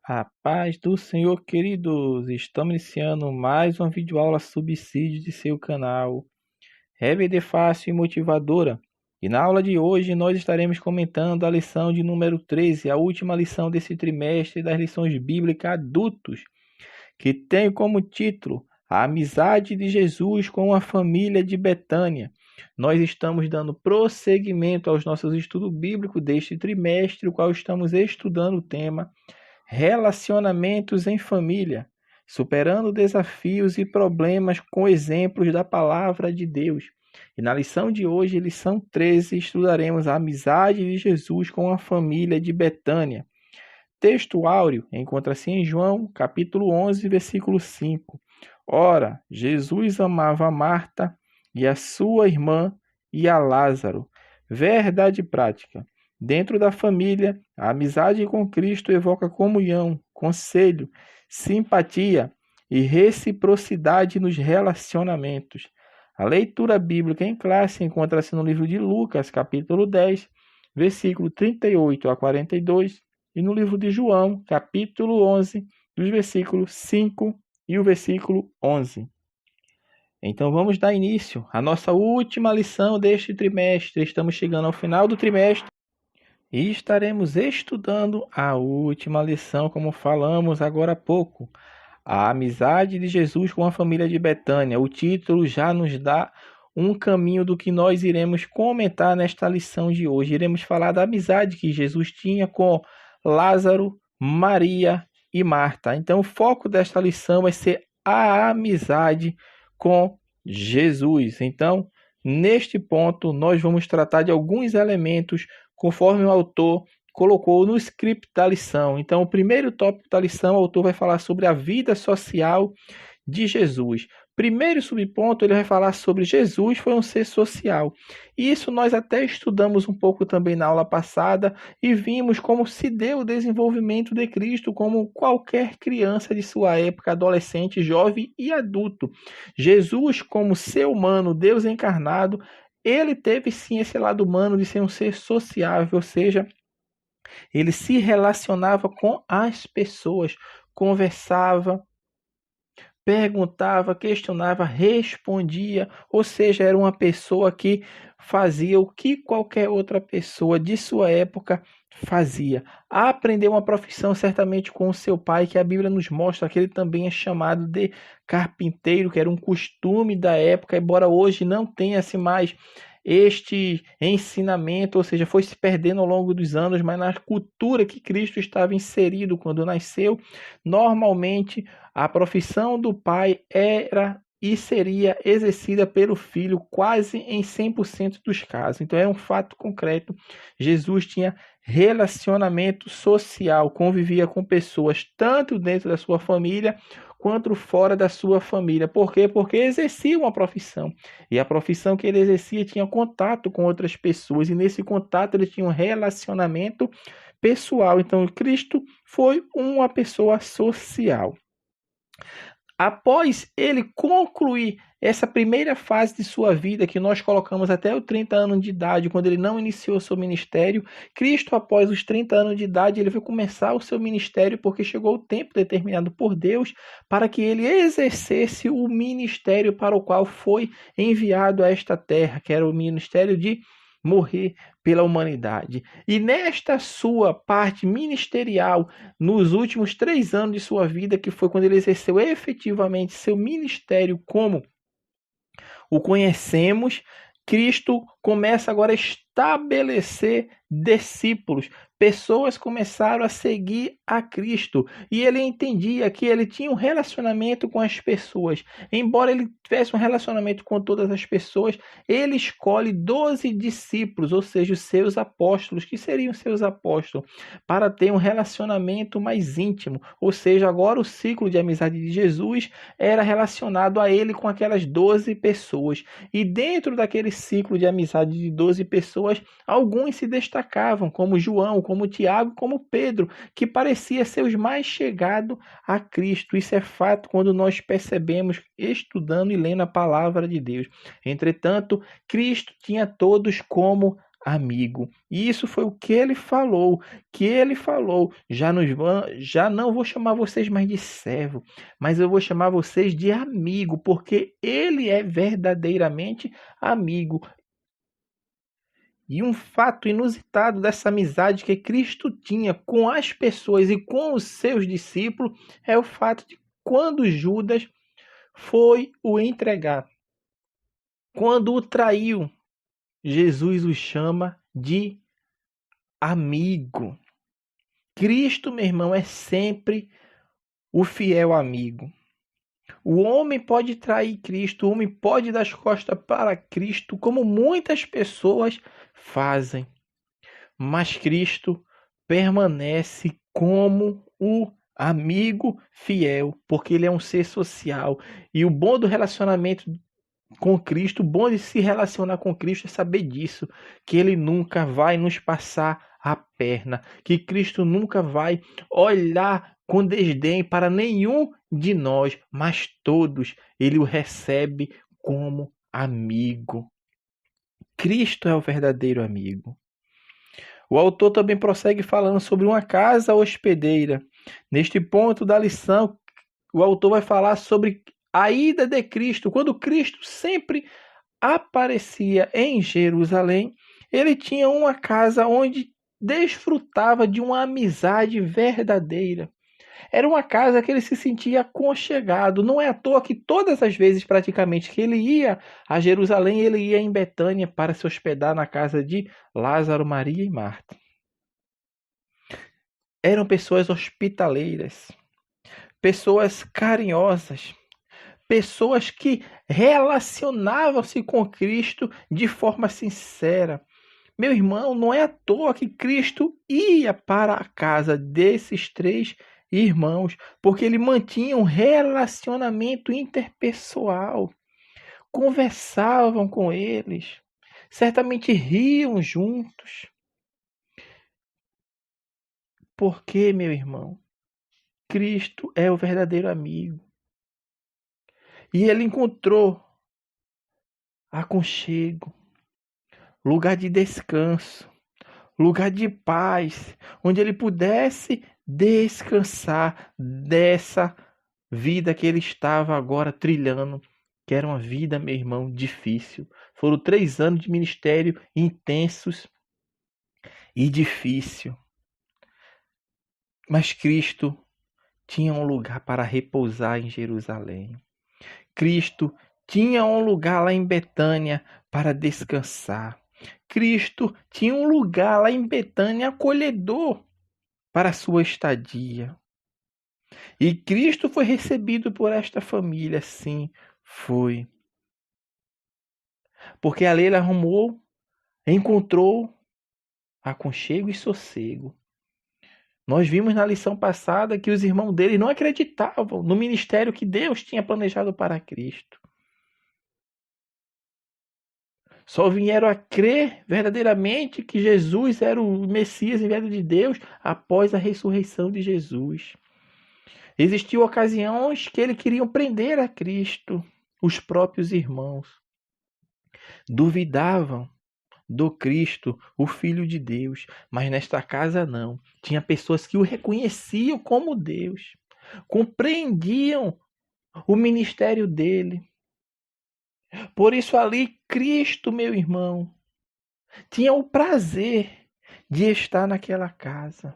A paz do Senhor, queridos! Estamos iniciando mais uma videoaula subsídio de seu canal EBD Fácil e Motivadora. E na aula de hoje nós estaremos comentando a lição de número 13, a última lição desse trimestre das lições bíblicas adultos, que tem como título A Amizade de Jesus com a Família de Betânia. Nós estamos dando prosseguimento aos nossos estudos bíblicos deste trimestre, o qual estamos estudando o tema Relacionamentos em família, superando desafios e problemas com exemplos da palavra de Deus. E na lição de hoje, lição 13, estudaremos a amizade de Jesus com a família de Betânia. Texto áureo encontra-se em João, capítulo 11, versículo 5. Ora, Jesus amava a Marta e a sua irmã e a Lázaro. Verdade prática. Dentro da família, a amizade com Cristo evoca comunhão, conselho, simpatia e reciprocidade nos relacionamentos. A leitura bíblica em classe encontra-se no livro de Lucas, capítulo 10, versículo 38 a 42, e no livro de João, capítulo 11, dos versículos 5 e o versículo 11. Então vamos dar início à nossa última lição deste trimestre. Estamos chegando ao final do trimestre e estaremos estudando a última lição, como falamos agora há pouco. A amizade de Jesus com a família de Betânia. O título já nos dá um caminho do que nós iremos comentar nesta lição de hoje. Iremos falar da amizade que Jesus tinha com Lázaro, Maria e Marta. Então o foco desta lição vai ser a amizade com Jesus. Então, neste ponto, nós vamos tratar de alguns elementos conforme o autor colocou no script da lição. Então, o primeiro tópico da lição, o autor vai falar sobre a vida social de Jesus. Primeiro subponto, ele vai falar sobre Jesus foi um ser social. Isso nós até estudamos um pouco também na aula passada e vimos como se deu o desenvolvimento de Cristo como qualquer criança de sua época, adolescente, jovem e adulto. Jesus, como ser humano, Deus encarnado, ele teve sim esse lado humano de ser um ser sociável, ou seja, ele se relacionava com as pessoas, conversava, perguntava, questionava, respondia, ou seja, era uma pessoa que fazia o que qualquer outra pessoa de sua época fazia. Aprendeu uma profissão certamente com o seu pai, que a Bíblia nos mostra que ele também é chamado de carpinteiro, que era um costume da época, embora hoje não tenha-se mais este ensinamento, ou seja, foi se perdendo ao longo dos anos, mas na cultura que Cristo estava inserido quando nasceu, normalmente a profissão do pai era e seria exercida pelo filho quase em 100% dos casos. Então é um fato concreto. Jesus tinha relacionamento social, convivia com pessoas tanto dentro da sua família quanto fora da sua família. Por quê? Porque exercia uma profissão. E a profissão que ele exercia tinha contato com outras pessoas. E nesse contato ele tinha um relacionamento pessoal. Então Cristo foi uma pessoa social. Após ele concluir essa primeira fase de sua vida, que nós colocamos até os 30 anos de idade, quando ele não iniciou seu ministério, Cristo, após os 30 anos de idade, ele foi começar o seu ministério, porque chegou o tempo determinado por Deus para que ele exercesse o ministério para o qual foi enviado a esta terra, que era o ministério de morrer pela humanidade. E nesta sua parte ministerial, nos últimos 3 anos de sua vida, que foi quando ele exerceu efetivamente seu ministério como o conhecemos, Cristo começa agora a estabelecer discípulos. Pessoas começaram a seguir a Cristo e ele entendia que ele tinha um relacionamento com as pessoas. Embora ele tivesse um relacionamento com todas as pessoas, ele escolhe 12 discípulos, ou seja, os seus apóstolos, que seriam seus apóstolos, para ter um relacionamento mais íntimo. Ou seja, agora o ciclo de amizade de Jesus era relacionado a ele com aquelas 12 pessoas. E dentro daquele ciclo de amizade de 12 pessoas, alguns se destacavam, como João, como Tiago, como Pedro, que parecia ser os mais chegados a Cristo. Isso é fato quando nós percebemos, estudando e lendo a palavra de Deus. Entretanto, Cristo tinha todos como amigo. E isso foi o que ele falou, já não vou chamar vocês mais de servo, mas eu vou chamar vocês de amigo, porque ele é verdadeiramente amigo. E um fato inusitado dessa amizade que Cristo tinha com as pessoas e com os seus discípulos é o fato de quando Judas foi o entregar, quando o traiu, Jesus o chama de amigo. Cristo, meu irmão, é sempre o fiel amigo. O homem pode trair Cristo, o homem pode dar as costas para Cristo, como muitas pessoas fazem. Mas Cristo permanece como o amigo fiel, porque ele é um ser social. E o bom do relacionamento com Cristo, o bom de se relacionar com Cristo é saber disso, que ele nunca vai nos passar a perna, que Cristo nunca vai olhar com desdém para nenhum de nós, mas todos ele o recebe como amigo. Cristo é o verdadeiro amigo. O autor também prossegue falando sobre uma casa hospedeira. Neste ponto da lição, o autor vai falar sobre a ida de Cristo. Quando Cristo sempre aparecia em Jerusalém, ele tinha uma casa onde desfrutava de uma amizade verdadeira. Era uma casa que ele se sentia aconchegado. Não é à toa que todas as vezes praticamente que ele ia a Jerusalém, ele ia em Betânia para se hospedar na casa de Lázaro, Maria e Marta. Eram pessoas hospitaleiras, pessoas carinhosas, pessoas que relacionavam-se com Cristo de forma sincera. Meu irmão, não é à toa que Cristo ia para a casa desses três irmãos, porque ele mantinha um relacionamento interpessoal. Conversavam com eles, certamente riam juntos. Porque, meu irmão, Cristo é o verdadeiro amigo. E ele encontrou aconchego, lugar de descanso, lugar de paz, onde ele pudesse descansar dessa vida que ele estava agora trilhando, que era uma vida, meu irmão, difícil. Foram 3 anos de ministério intensos e difícil. Mas Cristo tinha um lugar para repousar em Jerusalém. Cristo tinha um lugar lá em Betânia para descansar. Cristo tinha um lugar lá em Betânia acolhedor para a sua estadia. E Cristo foi recebido por esta família, sim, foi. Porque ali ele encontrou aconchego e sossego. Nós vimos na lição passada que os irmãos dele não acreditavam no ministério que Deus tinha planejado para Cristo. Só vieram a crer verdadeiramente que Jesus era o Messias enviado de Deus após a ressurreição de Jesus. Existiam ocasiões que eles queriam prender a Cristo, os próprios irmãos. Duvidavam do Cristo, o Filho de Deus, mas nesta casa não. Tinha pessoas que o reconheciam como Deus, compreendiam o ministério dele. Por isso ali, Cristo, meu irmão, tinha o prazer de estar naquela casa.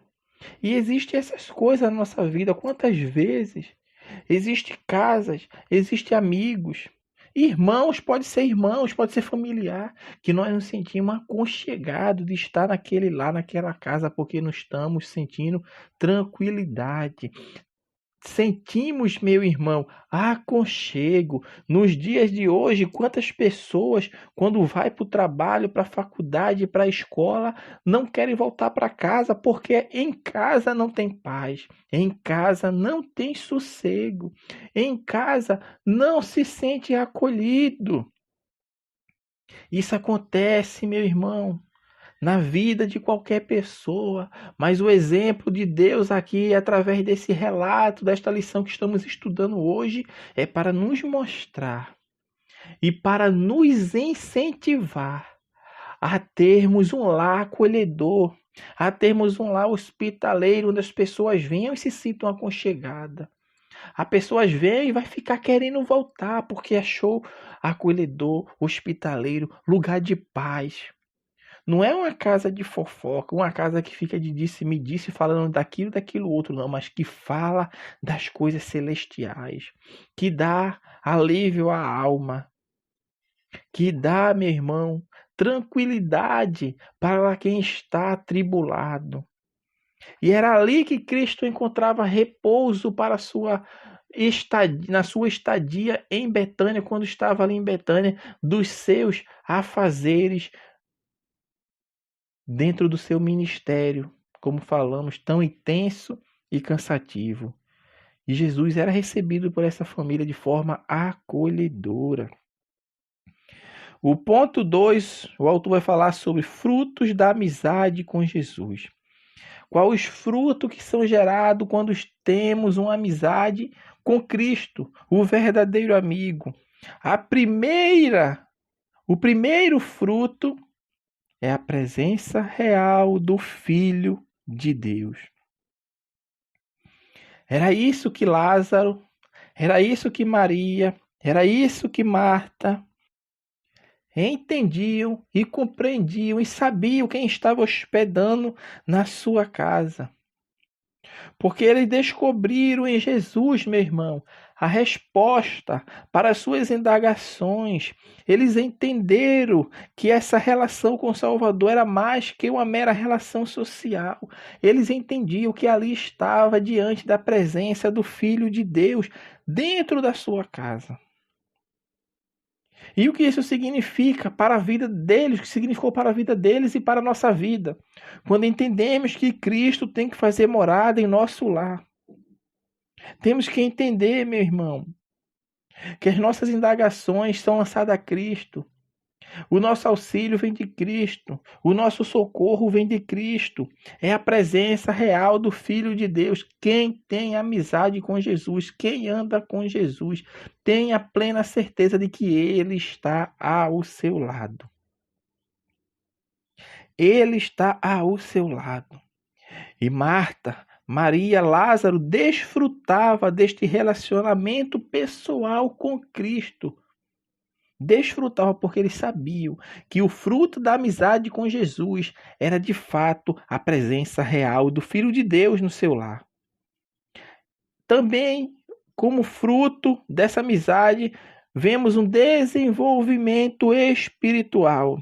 E existem essas coisas na nossa vida. Quantas vezes existem casas, existem amigos, irmãos, pode ser familiar, que nós nos sentimos aconchegados de estar naquela casa, porque nós estamos sentindo tranquilidade. Sentimos, meu irmão, aconchego. Nos dias de hoje, quantas pessoas, quando vai para o trabalho, para a faculdade, para a escola, não querem voltar para casa porque em casa não tem paz, em casa não tem sossego, em casa não se sente acolhido. Isso acontece, meu irmão, na vida de qualquer pessoa, mas o exemplo de Deus aqui, através desse relato, desta lição que estamos estudando hoje, é para nos mostrar e para nos incentivar a termos um lar acolhedor, a termos um lar hospitaleiro, onde as pessoas venham e se sintam aconchegadas. As pessoas vêm e vai ficar querendo voltar, porque achou acolhedor, hospitaleiro, lugar de paz. Não é uma casa de fofoca, uma casa que fica de disse-me-disse falando daquilo outro, não, mas que fala das coisas celestiais, que dá alívio à alma, que dá, meu irmão, tranquilidade para quem está atribulado. E era ali que Cristo encontrava repouso para na sua estadia em Betânia, quando estava ali em Betânia, dos seus afazeres dentro do seu ministério, como falamos, tão intenso e cansativo. E Jesus era recebido por essa família de forma acolhedora. O ponto 2, o autor vai falar sobre frutos da amizade com Jesus. Quais os frutos que são gerados quando temos uma amizade com Cristo, o verdadeiro amigo? O primeiro fruto é a presença real do Filho de Deus. Era isso que Lázaro, era isso que Maria, era isso que Marta entendiam e compreendiam e sabiam quem estava hospedando na sua casa. Porque eles descobriram em Jesus, meu irmão, a resposta para as suas indagações. Eles entenderam que essa relação com o Salvador era mais que uma mera relação social. Eles entendiam que ali estava diante da presença do Filho de Deus dentro da sua casa. E o que isso significa para a vida deles, o que significou para a vida deles e para a nossa vida. Quando entendemos que Cristo tem que fazer morada em nosso lar. Temos que entender, meu irmão, que as nossas indagações são lançadas a Cristo. O nosso auxílio vem de Cristo. O nosso socorro vem de Cristo. É a presença real do Filho de Deus. Quem tem amizade com Jesus, quem anda com Jesus, tem a plena certeza de que Ele está ao seu lado. Ele está ao seu lado. E Marta, Maria, Lázaro desfrutava deste relacionamento pessoal com Cristo. Desfrutavam porque eles sabiam que o fruto da amizade com Jesus era de fato a presença real do Filho de Deus no seu lar. Também, como fruto dessa amizade, vemos um desenvolvimento espiritual.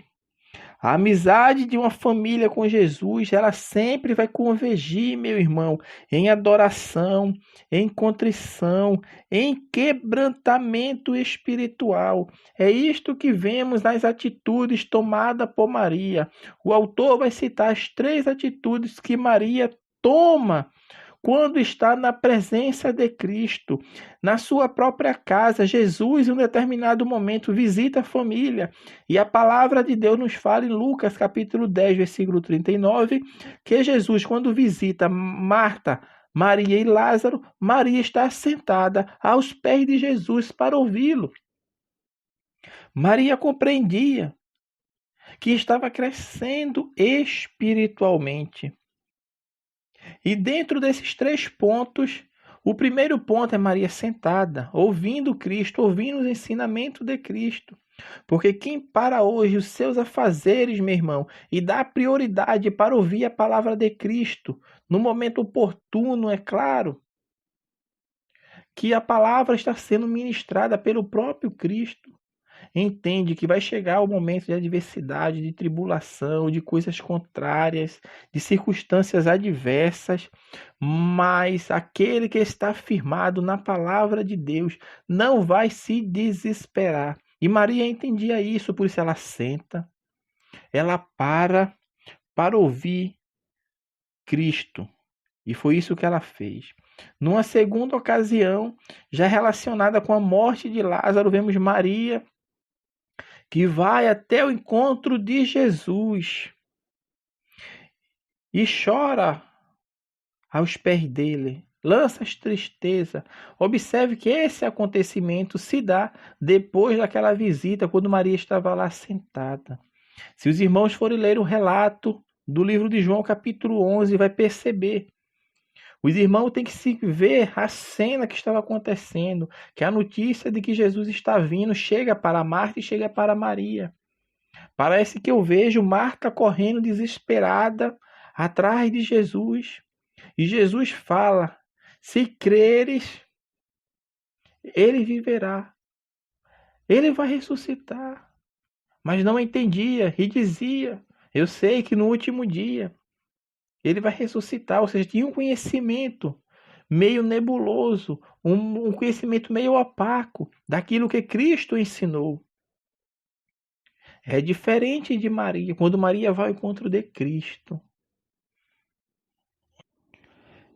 A amizade de uma família com Jesus, ela sempre vai convergir, meu irmão, em adoração, em contrição, em quebrantamento espiritual. É isto que vemos nas atitudes tomadas por Maria. O autor vai citar as 3 atitudes que Maria toma quando está na presença de Cristo, na sua própria casa. Jesus, em um determinado momento, visita a família. E a palavra de Deus nos fala em Lucas, capítulo 10, versículo 39, que Jesus, quando visita Marta, Maria e Lázaro, Maria está sentada aos pés de Jesus para ouvi-lo. Maria compreendia que estava crescendo espiritualmente. E dentro desses 3 pontos, o primeiro ponto é Maria sentada, ouvindo Cristo, ouvindo os ensinamentos de Cristo. Porque quem para hoje os seus afazeres, meu irmão, e dá prioridade para ouvir a palavra de Cristo, no momento oportuno, é claro, que a palavra está sendo ministrada pelo próprio Cristo, entende que vai chegar o momento de adversidade, de tribulação, de coisas contrárias, de circunstâncias adversas, mas aquele que está firmado na palavra de Deus não vai se desesperar. E Maria entendia isso, por isso ela senta, ela para ouvir Cristo. E foi isso que ela fez. Numa segunda ocasião, já relacionada com a morte de Lázaro, vemos Maria que vai até o encontro de Jesus e chora aos pés dele, lança as tristezas. Observe que esse acontecimento se dá depois daquela visita, quando Maria estava lá sentada. Se os irmãos forem ler o relato do livro de João, capítulo 11, vai perceber. Os irmãos têm que se ver a cena que estava acontecendo, que a notícia de que Jesus está vindo chega para Marta e chega para Maria. Parece que eu vejo Marta correndo desesperada atrás de Jesus. E Jesus fala: se creres, ele viverá. Ele vai ressuscitar. Mas não entendia e dizia: eu sei que no último dia ele vai ressuscitar. Ou seja, tinha um conhecimento meio nebuloso, um conhecimento meio opaco daquilo que Cristo ensinou. É diferente de Maria, quando Maria vai ao encontro de Cristo.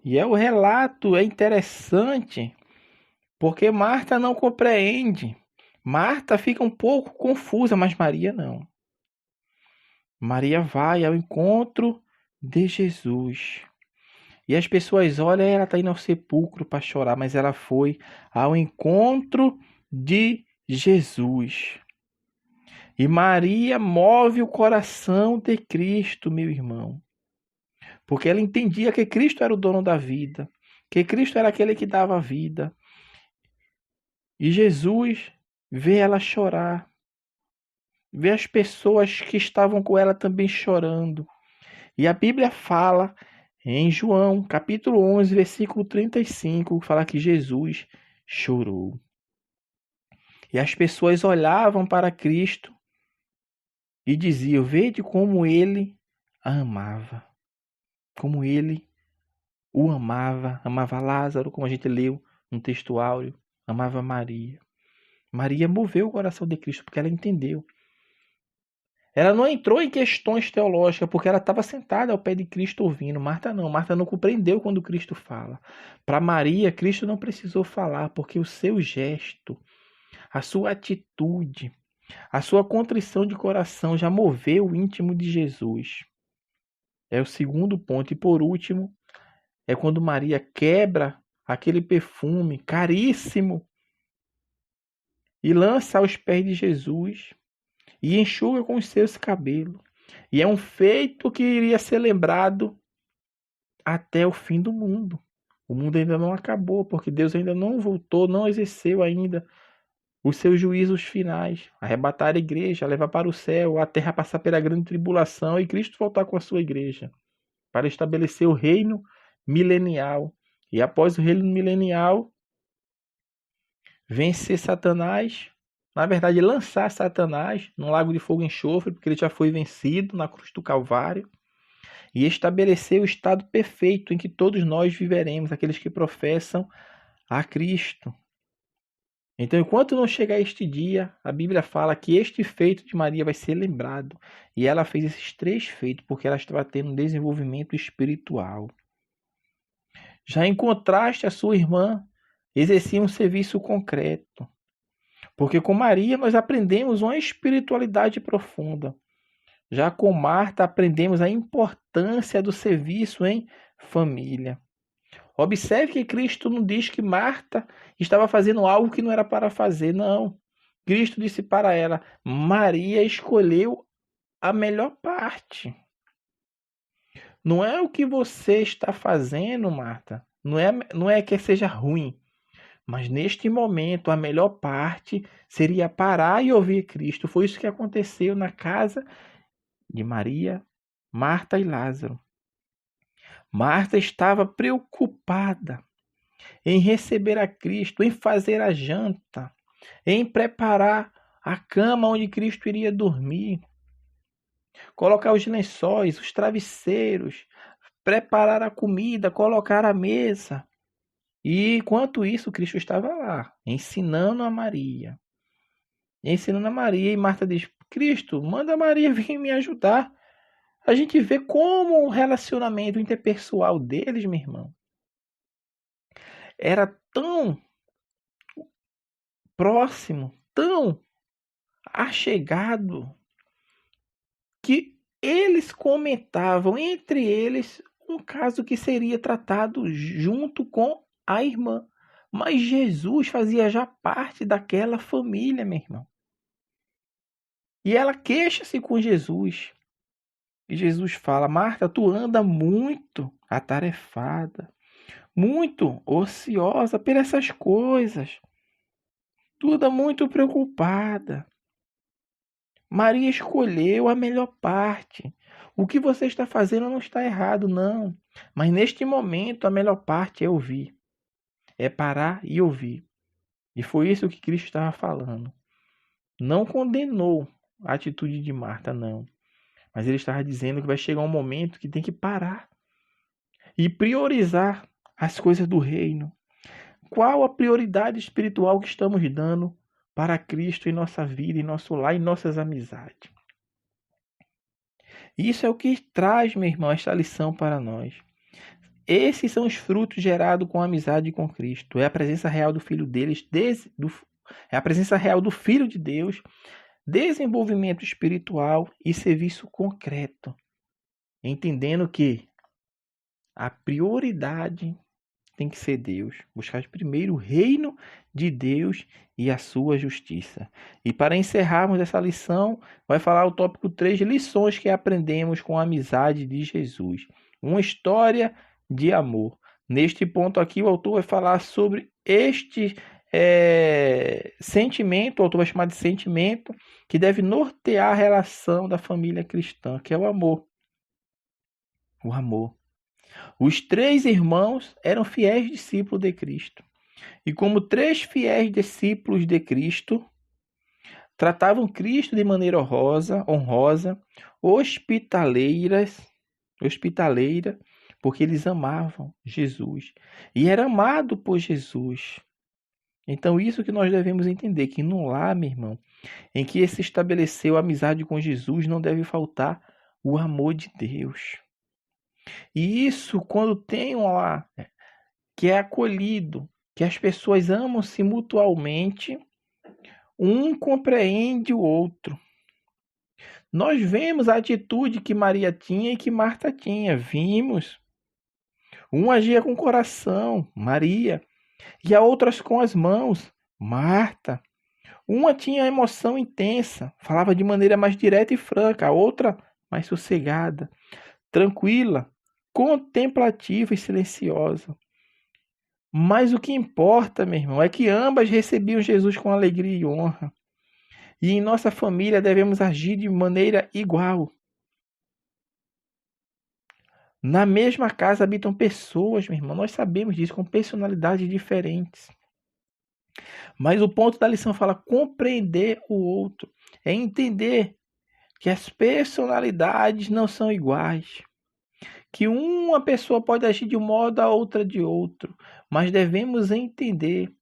E o relato é interessante, porque Marta não compreende. Marta fica um pouco confusa, mas Maria não. Maria vai ao encontro de Jesus. E as pessoas olham, ela está indo ao sepulcro para chorar, mas ela foi ao encontro de Jesus. E Maria move o coração de Cristo, meu irmão. Porque ela entendia que Cristo era o dono da vida, que Cristo era aquele que dava a vida. E Jesus vê ela chorar, vê as pessoas que estavam com ela também chorando. E a Bíblia fala em João, capítulo 11, versículo 35, fala que Jesus chorou. E as pessoas olhavam para Cristo e diziam: vede como ele a amava. Como ele o amava. Amava Lázaro, como a gente leu no texto áureo. Amava Maria. Maria moveu o coração de Cristo porque ela entendeu. Ela não entrou em questões teológicas porque ela estava sentada ao pé de Cristo ouvindo. Marta não compreendeu quando Cristo fala. Para Maria, Cristo não precisou falar porque o seu gesto, a sua atitude, a sua contrição de coração já moveu o íntimo de Jesus. É o segundo ponto. E por último, é quando Maria quebra aquele perfume caríssimo e lança aos pés de Jesus e enxuga com os seus cabelos. E é um feito que iria ser lembrado até o fim do mundo. O mundo ainda não acabou, porque Deus ainda não voltou, não exerceu ainda os seus juízos finais. Arrebatar a igreja, levar para o céu, a terra passar pela grande tribulação e Cristo voltar com a sua igreja para estabelecer o reino milenial. E após o reino milenial, vencer Satanás, na verdade lançar Satanás no lago de fogo e enxofre, porque ele já foi vencido na cruz do Calvário, e estabelecer o estado perfeito em que todos nós viveremos, aqueles que professam a Cristo. Então, enquanto não chegar este dia, a Bíblia fala que este feito de Maria vai ser lembrado. E ela fez esses 3 feitos porque ela estava tendo um desenvolvimento espiritual. Já em contraste, a sua irmã exercia um serviço concreto. Porque com Maria nós aprendemos uma espiritualidade profunda. Já com Marta aprendemos a importância do serviço em família. Observe que Cristo não diz que Marta estava fazendo algo que não era para fazer, não. Cristo disse para ela: Maria escolheu a melhor parte. Não é o que você está fazendo, Marta. Não é que seja ruim. Mas neste momento, a melhor parte seria parar e ouvir Cristo. Foi isso que aconteceu na casa de Maria, Marta e Lázaro. Marta estava preocupada em receber a Cristo, em fazer a janta, em preparar a cama onde Cristo iria dormir, colocar os lençóis, os travesseiros, preparar a comida, colocar a mesa. E enquanto isso, Cristo estava lá, ensinando a Maria. Ensinando a Maria, e Marta diz: Cristo, manda a Maria vir me ajudar. A gente vê como o relacionamento interpessoal deles, meu irmão, era tão próximo, tão achegado, que eles comentavam entre eles um caso que seria tratado junto com a irmã. Mas Jesus fazia já parte daquela família, meu irmão. E ela queixa-se com Jesus. E Jesus fala: Marta, tu anda muito atarefada, muito ociosa por essas coisas. Tu anda muito preocupada. Maria escolheu a melhor parte. O que você está fazendo não está errado, não. Mas neste momento, a melhor parte é ouvir. É parar e ouvir. E foi isso que Cristo estava falando. Não condenou a atitude de Marta, não. Mas ele estava dizendo que vai chegar um momento que tem que parar e priorizar as coisas do reino. Qual a prioridade espiritual que estamos dando para Cristo em nossa vida, em nosso lar, em nossas amizades? Isso é o que traz, meu irmão, esta lição para nós. Esses são os frutos gerados com a amizade com Cristo. É a presença real do Filho deles, é a presença real do Filho de Deus, desenvolvimento espiritual e serviço concreto. Entendendo que a prioridade tem que ser Deus. Buscar primeiro o reino de Deus e a sua justiça. E para encerrarmos essa lição, vai falar o tópico 3, lições que aprendemos com a amizade de Jesus. Uma história de amor. Neste ponto aqui, o autor vai falar sobre este sentimento, o autor vai chamar de sentimento, que deve nortear a relação da família cristã, que é o amor. O amor. Os 3 irmãos eram fiéis discípulos de Cristo. E como 3 fiéis discípulos de Cristo, tratavam Cristo de maneira honrosa, hospitaleira, porque eles amavam Jesus. E era amado por Jesus. Então isso que nós devemos entender, que no lar, meu irmão, em que se estabeleceu a amizade com Jesus, não deve faltar o amor de Deus. E isso, quando tem um lar que é acolhido, que as pessoas amam-se mutuamente, um compreende o outro. Nós vemos a atitude que Maria tinha e que Marta tinha. Vimos. Um agia com o coração, Maria, e a outras com as mãos, Marta. Uma tinha emoção intensa, falava de maneira mais direta e franca, a outra mais sossegada, tranquila, contemplativa e silenciosa. Mas o que importa, meu irmão, é que ambas recebiam Jesus com alegria e honra. E em nossa família devemos agir de maneira igual. Na mesma casa habitam pessoas, meu irmão, nós sabemos disso, com personalidades diferentes. Mas o ponto da lição fala compreender o outro, é entender que as personalidades não são iguais. Que uma pessoa pode agir de um modo, a outra de outro. Mas devemos entender,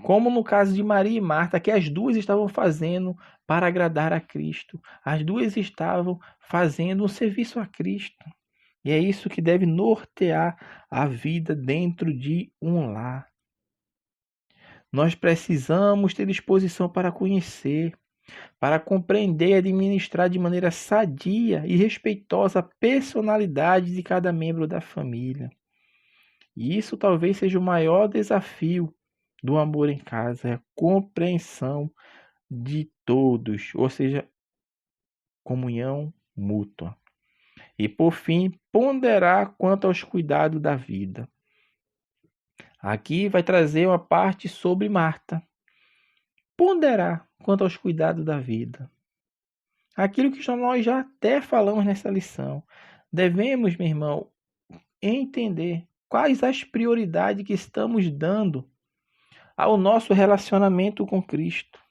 como no caso de Maria e Marta, que as duas estavam fazendo para agradar a Cristo. As duas estavam fazendo um serviço a Cristo. E é isso que deve nortear a vida dentro de um lar. Nós precisamos ter disposição para conhecer, para compreender e administrar de maneira sadia e respeitosa a personalidade de cada membro da família. E isso talvez seja o maior desafio do amor em casa, é a compreensão de todos, ou seja, comunhão mútua. E por fim, ponderar quanto aos cuidados da vida. Aqui vai trazer uma parte sobre Marta. Ponderar quanto aos cuidados da vida. Aquilo que nós já até falamos nessa lição. Devemos, meu irmão, entender quais as prioridades que estamos dando ao nosso relacionamento com Cristo.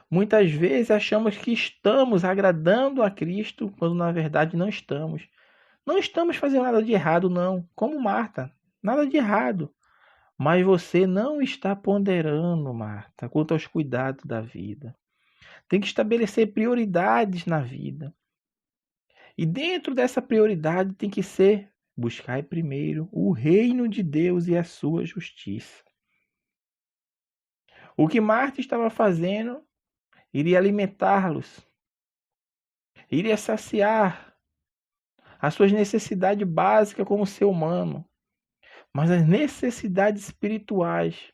Muitas vezes achamos que estamos agradando a Cristo, quando na verdade não estamos. Não estamos fazendo nada de errado, não. Como Marta, nada de errado. Mas você não está ponderando, Marta, quanto aos cuidados da vida. Tem que estabelecer prioridades na vida. E dentro dessa prioridade tem que ser buscar primeiro o reino de Deus e a sua justiça. O que Marta estava fazendo iria alimentá-los, iria saciar as suas necessidades básicas como ser humano. Mas as necessidades espirituais,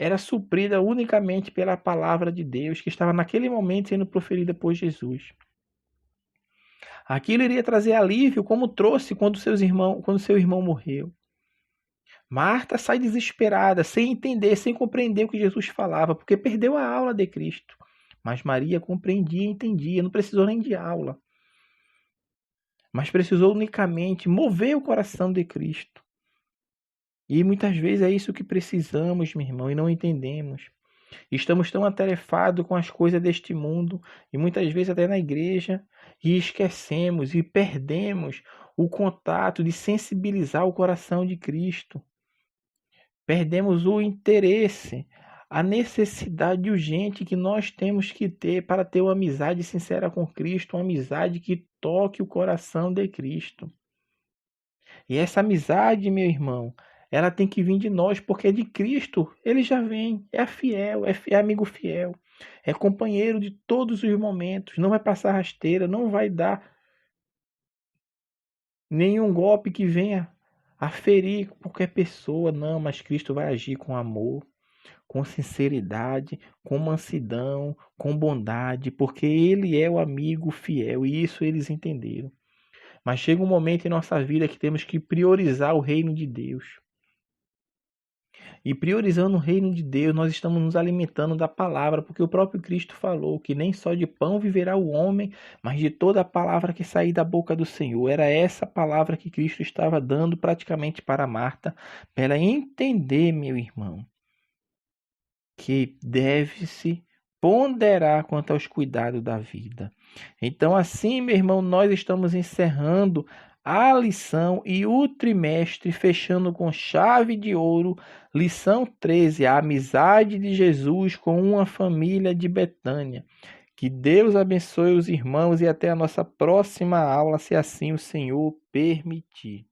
era suprida unicamente pela palavra de Deus que estava naquele momento sendo proferida por Jesus. Aquilo iria trazer alívio, como trouxe quando seu irmão morreu. Marta sai desesperada, sem entender, sem compreender o que Jesus falava, porque perdeu a aula de Cristo. Mas Maria compreendia e entendia, não precisou nem de aula. Mas precisou unicamente mover o coração de Cristo. E muitas vezes é isso que precisamos, meu irmão, e não entendemos. Estamos tão atarefados com as coisas deste mundo, e muitas vezes até na igreja, e esquecemos e perdemos o contato de sensibilizar o coração de Cristo. Perdemos o interesse, a necessidade urgente que nós temos que ter para ter uma amizade sincera com Cristo, uma amizade que toque o coração de Cristo. E essa amizade, meu irmão, ela tem que vir de nós, porque é de Cristo, ele já vem, é fiel, é amigo fiel, é companheiro de todos os momentos, não vai passar rasteira, não vai dar nenhum golpe que venha a ferir qualquer pessoa, não, mas Cristo vai agir com amor, com sinceridade, com mansidão, com bondade, porque ele é o amigo fiel, e isso eles entenderam. Mas chega um momento em nossa vida que temos que priorizar o reino de Deus. E priorizando o reino de Deus, nós estamos nos alimentando da palavra, porque o próprio Cristo falou que nem só de pão viverá o homem, mas de toda a palavra que sair da boca do Senhor. Era essa palavra que Cristo estava dando praticamente para Marta, para ela entender, meu irmão, que deve-se ponderar quanto aos cuidados da vida. Então, assim, meu irmão, nós estamos encerrando a lição e o trimestre, fechando com chave de ouro, lição 13, a amizade de Jesus com uma família de Betânia. Que Deus abençoe os irmãos e até a nossa próxima aula, se assim o Senhor permitir.